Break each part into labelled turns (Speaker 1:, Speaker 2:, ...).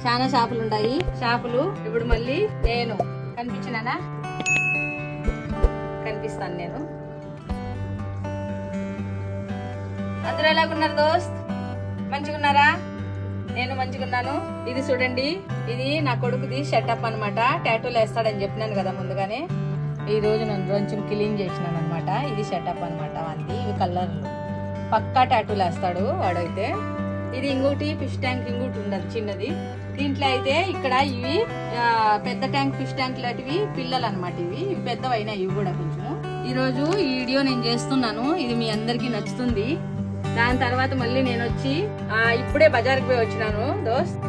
Speaker 1: చాలా షాపులు ఉన్నాయి. షాపులు ఇప్పుడు మళ్ళీ నేను కనిపించినానా? కనిపిస్తాను నేను. అందరూ ఎలాగున్నారు దోస్త్? మంచిగున్నారా? నేను మంచిగున్నాను. ఇది చూడండి, ఇది నా కొడుకుది షర్టప్ అనమాట. టాటూలు వేస్తాడని చెప్పినాను కదా ముందుగానే. ఈ రోజు నేను కొంచెం క్లీన్ చేసినాను అనమాట. ఇది షర్టప్ అనమాట వానికి. ఇవి కలర్లు పక్కా టాటూలు వేస్తాడు వాడైతే. ఇది ఇంకోటి ఫిష్ ట్యాంక్ ఇంకోటి ఉండదు చిన్నది. దీంట్లో అయితే ఇక్కడ ఇవి పెద్ద ట్యాంక్ ఫిష్ ట్యాంక్ లాంటివి పిల్లలు అనమాట. ఇవి పెద్దవైనా ఇవి కూడా కొంచెం. ఈ రోజు ఈ వీడియో నేను చేస్తున్నాను, ఇది మీ అందరికి నచ్చుతుంది. దాని తర్వాత మళ్ళీ నేను వచ్చి ఇప్పుడే బజార్కి పోయి వచ్చినాను.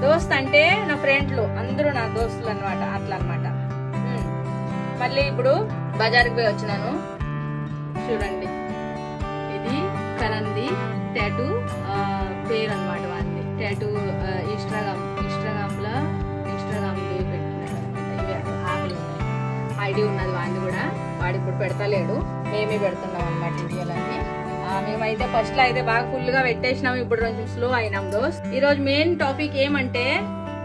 Speaker 1: దోస్త్ అంటే నా ఫ్రెండ్లు అందరూ నా దోస్తులు అనమాట, అట్లా అనమాట. మళ్ళీ ఇప్పుడు బజార్కి పోయి వచ్చినాను. చూడండి, ఇది కరణ్ది టాటూ పేరు అనమాట. వాడిని టాటూ ఇన్స్టాగ్రామ్ పెట్టినాడు అనమాట. ఇవి ఆకులు ఉన్నాయి, ఐడి ఉన్నది వాడిని కూడా. వాడు ఇప్పుడు పెడతలేడు, మేమే పెడుతున్నాం అనమాట వీడియోలన్నీ. మేమైతే ఫస్ట్ లో అయితే బాగా ఫుల్ గా పెట్టేసినాం, ఇప్పుడు కొంచెం స్లో అయినాం దోస్త్. ఈ రోజు మెయిన్ టాపిక్ ఏమంటే,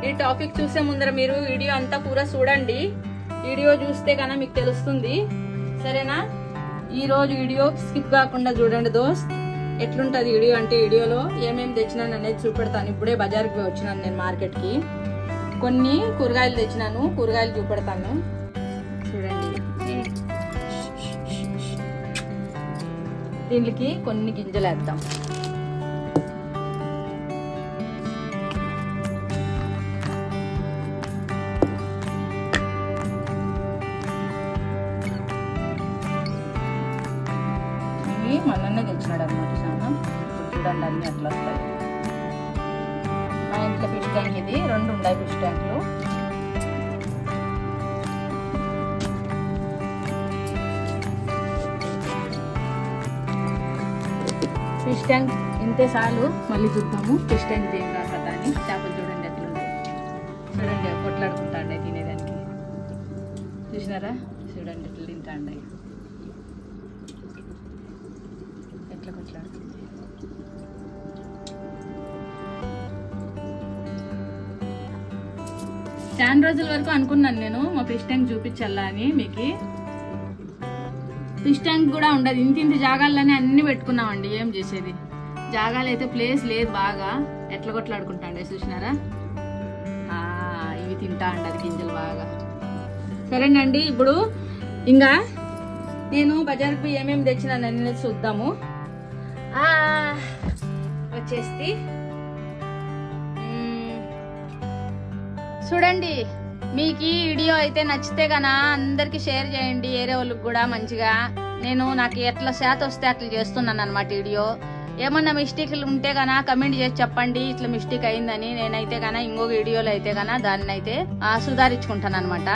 Speaker 1: ఈ టాపిక్ చూసే ముందర మీరు వీడియో అంతా పూరా చూడండి. వీడియో చూస్తే కన్నా మీకు తెలుస్తుంది, సరేనా? ఈ రోజు వీడియో స్కిప్ కాకుండా చూడండి దోస్త్. ఎట్లుంటది వీడియో అంటే, వీడియోలో ఏమేమి తెచ్చినాను అనేది చూపెడతాను. ఇప్పుడే బజార్కి పోయి వచ్చినాను నేను మార్కెట్ కి. కొన్ని కూరగాయలు తెచ్చినాను, కూరగాయలు చూపెడతాను చూడండి. దీనికి కొన్ని గింజలు వేద్దాం. ఇవి మనన్నే తెచ్చినాడు అనమాట చాలా. చూడండి అన్ని అట్లా వస్తాయి. మా ఇంట్లో ఫిష్ ట్యాంక్ ఇది, 2 ఉన్నాయి ఫిష్ ట్యాంకులు. ఫిష్ ట్యాంక్ ఇంతే చాలు, మళ్ళీ చూద్దాము ఫిష్ ట్యాంక్ ఏం కాకుండా అని. చేపలు చూడండి ఎట్లుంటాయి, చూడండి కొట్లాడుకుంటాండే తినేదానికి. చూసినారా? చూడండి ఎట్లా తింటాండే, ఎట్లా కొట్లాడుతుంది. చాలా రోజుల వరకు అనుకున్నాను నేను మా ఫిష్ ట్యాంక్ చూపించాలా అని మీకు. ఫిష్ ట్యాంక్ కూడా ఉండదు, ఇంటి జాగాల్లోనే అన్ని పెట్టుకున్నామండి. ఏం చేసేది, జాగాలు అయితే ప్లేస్ లేదు. బాగా ఎట్లా కొట్లాడుకుంటాండే చూసినారా? ఇవి తింటా ఉండదు గింజలు బాగా. సరేనండి, ఇప్పుడు ఇంకా నేను బజార్కి పోయి ఏమేమి తెచ్చినాను అనేది చూద్దాము. వచ్చేసి చూడండి, మీకు ఈ వీడియో అయితే నచ్చితే గనా అందరికి షేర్ చేయండి, వేరే వాళ్ళకి కూడా మంచిగా. నాకు ఎట్లా శాత వస్తే అట్లా చేస్తున్నాను అనమాట వీడియో. ఏమన్నా మిస్టేక్లు ఉంటే గనా కమెంట్ చేసి చెప్పండి, ఇట్లా మిస్టేక్ అయిందని. నేనైతే గనా ఇంకొక వీడియోలో అయితే గనా దాన్ని అయితే సుధారించుకుంటాను అనమాట.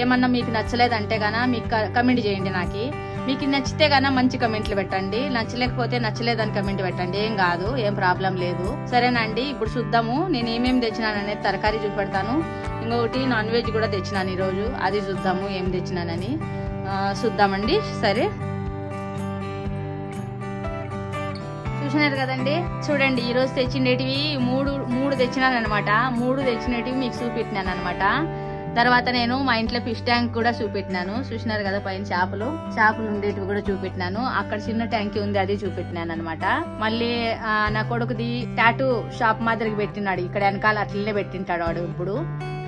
Speaker 1: ఏమన్నా మీకు నచ్చలేదంటే గనా మీకు కమెంట్ చేయండి. మీకు నచ్చితే గనా మంచి కమెంట్లు పెట్టండి, నచ్చలేకపోతే నచ్చలేదని కమెంట్ పెట్టండి. ఏం కాదు, ఏం ప్రాబ్లం లేదు, సరేనండి? ఇప్పుడు చూద్దాము నేను ఏమేమి తెచ్చినాను అనేది. తరకారీ చూపెడతాను, ఇంకొకటి నాన్ వెజ్ కూడా తెచ్చినాను ఈరోజు, అది చూద్దాము ఏం తెచ్చినానని. చూద్దామండి. సరే, చూసినారు కదండి. చూడండి, ఈరోజు తెచ్చినటివి మూడు తెచ్చినాను అనమాట. 3 తెచ్చినటివి మీకు చూపెట్టినాను అనమాట. తర్వాత నేను మా ఇంట్లో ఫిష్ ట్యాంక్ కూడా చూపెట్టినాను. చూసినారు కదా, పైన చేపలు ఉండేటివి కూడా చూపెట్టినాను. అక్కడ చిన్న ట్యాంక్ ఉంది, అది చూపెట్టినాను అనమాట. మళ్ళీ నా కొడుకుది టాటూ షాప్ మాదిరికి పెట్టినాడు, ఇక్కడ వెనకాల అట్లనే పెట్టింటాడు వాడు. ఇప్పుడు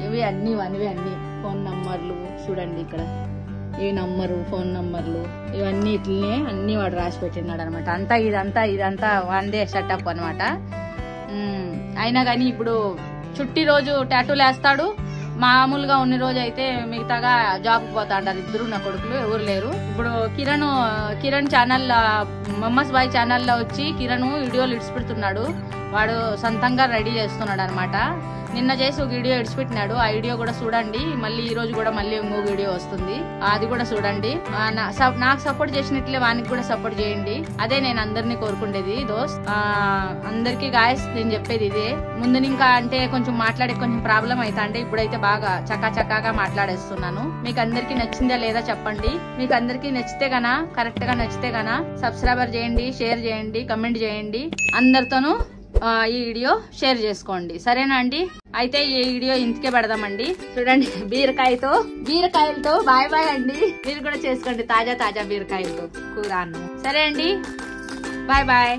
Speaker 1: ఇవి అన్ని ఫోన్ నంబర్లు చూడండి, ఇక్కడ ఈ నంబరు, ఫోన్ నంబర్లు ఇవన్నీ ఇట్లనే అన్ని వాడు రాసి పెట్టినాడు అనమాట. ఇదంతా వాందే సెటప్ అనమాట. అయినా కానీ ఇప్పుడు చుట్టి రోజు టాటూలు వేస్తాడు. మామూలుగా ఉన్న రోజు అయితే మిగతాగా జాబ్ పోతాంటారు ఇద్దరు నా కొడుకులు, ఎవరు లేరు. ఇప్పుడు కిరణ్ ఛానల్, మమ్మస్ బాయ్ ఛానల్లో వచ్చి కిరణ్ వీడియోలు ఇడిచిపెడుతున్నాడు. వాడు సొంతంగా రెడీ చేస్తున్నాడు అనమాట. నిన్న చేసి ఒక వీడియో ఇడిచిపెట్టినాడు, ఆ వీడియో కూడా చూడండి. మళ్ళీ ఈ రోజు కూడా మళ్ళీ ఇంకో వీడియో వస్తుంది, అది కూడా చూడండి. నాకు సపోర్ట్ చేసినట్లే వానికి కూడా సపోర్ట్ చేయండి, అదే నేను అందరినీ కోరుకుండేది దోస్త్. అందరికి గాయస్ నేను చెప్పేది ఇదే. ముందు ఇంకా అంటే కొంచెం మాట్లాడే కొంచెం ప్రాబ్లం అవుతా అంటే, ఇప్పుడైతే బాగా చక్కాగా మాట్లాడేస్తున్నాను. మీకు అందరికి నచ్చిందా లేదా చెప్పండి. మీకు అందరికి నచ్చితే గనా, కరెక్ట్ గా నచ్చితే గనా సబ్స్క్రైబర్ చేయండి, షేర్ చేయండి, కమెంట్ చేయండి. అందరితోనూ ఈ వీడియో షేర్ చేసుకోండి, సరేనా అండి? అయితే ఈ వీడియో ఇంతకే పెడదామండి. చూడండి, బీరకాయలతో బాయ్ బాయ్ అండి. మీరు కూడా చేసుకోండి తాజా బీరకాయలతో కూర అన్నం. సరే అండి, బాయ్ బాయ్.